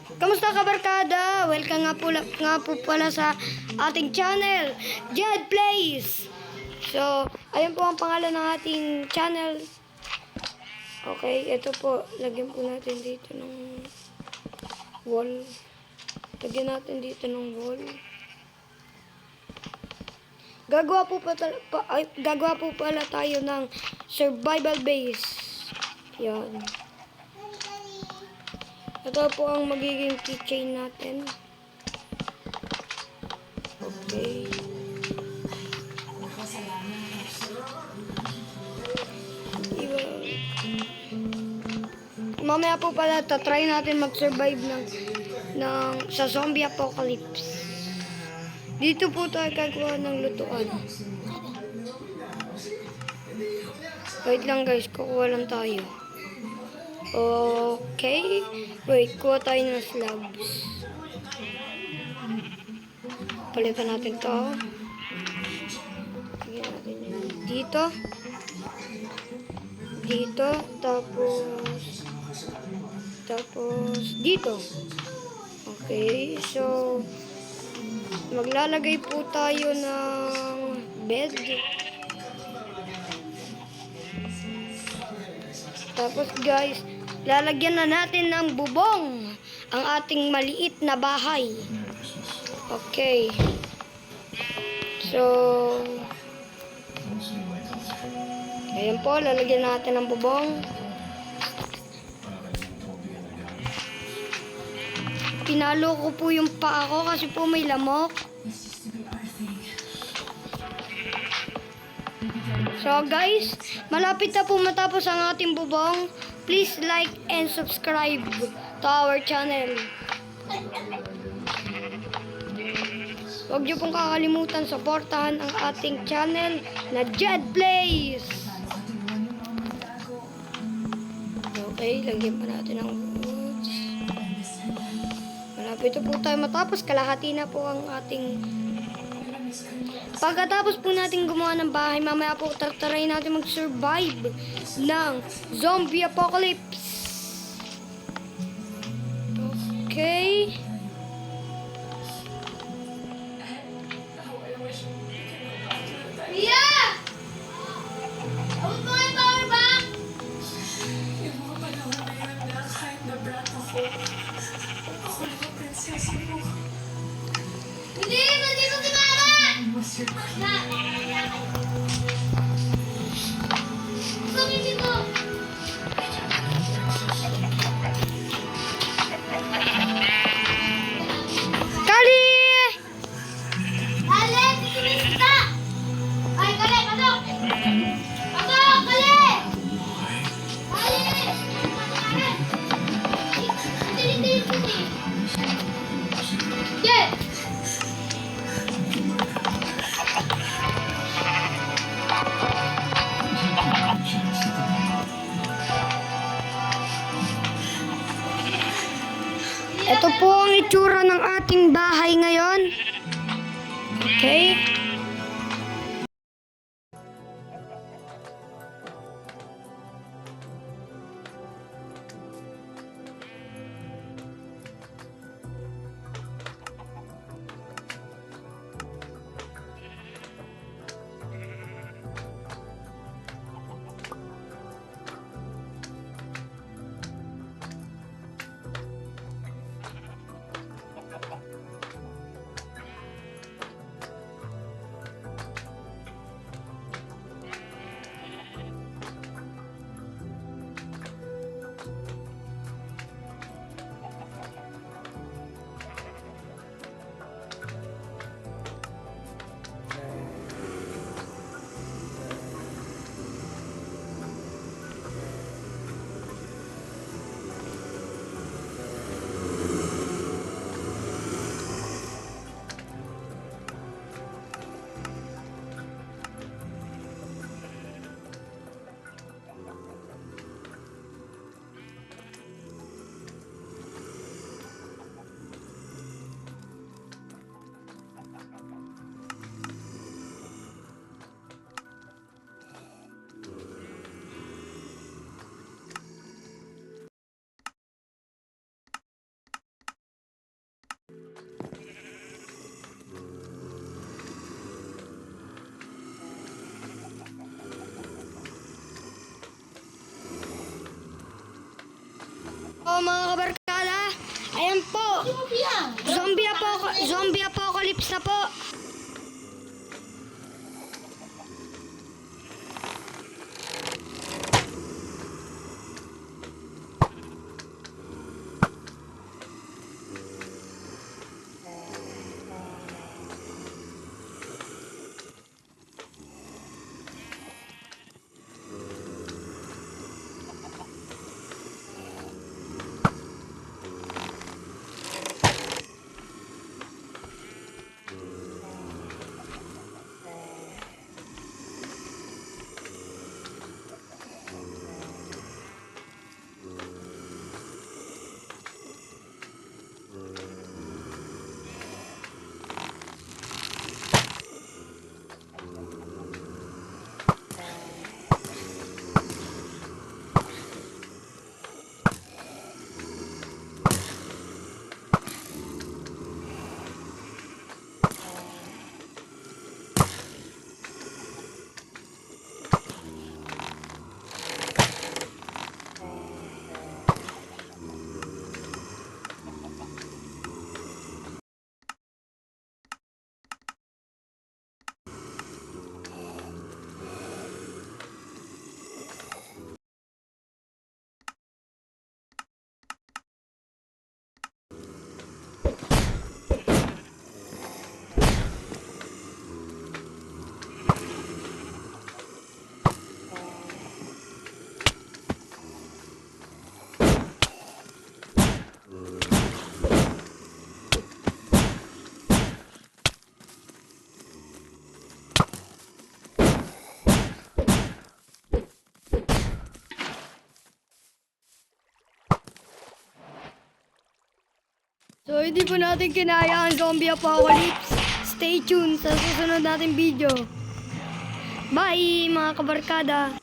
Kamusta ka barkada? Welcome nga po pala sa ating channel, Jed Plays. So, ayun po ang pangalan ng ating channel. Okay, ito po. Lagyan po natin dito ng wall. Lagyan natin dito ng wall. Gagawa po pala tayo ng survival base. Yan. Ito po ang magiging keychain natin. Okay. Mamaya po pala try natin mag-survive sa zombie apocalypse. Dito po tayo gagawa ng lutuan. Wait lang guys, kukuha lang tayo. Okay. Wait, kuha tayo ng slabs. Palitan natin to. Lagyan natin yun dito. Dito. Tapos dito. Okay. So, maglalagay po tayo ng bed. Tapos guys, lalagyan na natin ng bubong ang ating maliit na bahay. Okay. So, ayan po, lalagyan natin ng bubong. Pinalo ko po yung paa ko kasi po may lamok. So guys, malapit na po matapos ang ating bubong. Please like and subscribe to our channel. Huwag niyo pong kakalimutan suportahan ang ating channel na Jed Plays. Okay, lagyan pa natin ng woods. Malapit na po tayo matapos. Kalahati na po ang ating... Pagkatapos po natin gumawa ng bahay, mamaya po try natin mag-survive ng zombie apocalypse. Okay. Mia! Abot mo yung power bank! Yung mga panahon na yun na kahit na brat ako lang ang prinsesa mo. Hindi mo si mama! Master Sabihin ko! Kali! Kali! Titigil ka! Ay, Kali! Pasok! Pasok! Kali! Kali! Yes! Ito po ang itsura ng ating bahay ngayon. Okay? Zombie apocalypse na po. So, hindi po natin kinaya ang zombie apocalypse. Stay tuned sa susunod nating video. Bye, mga kabarkada!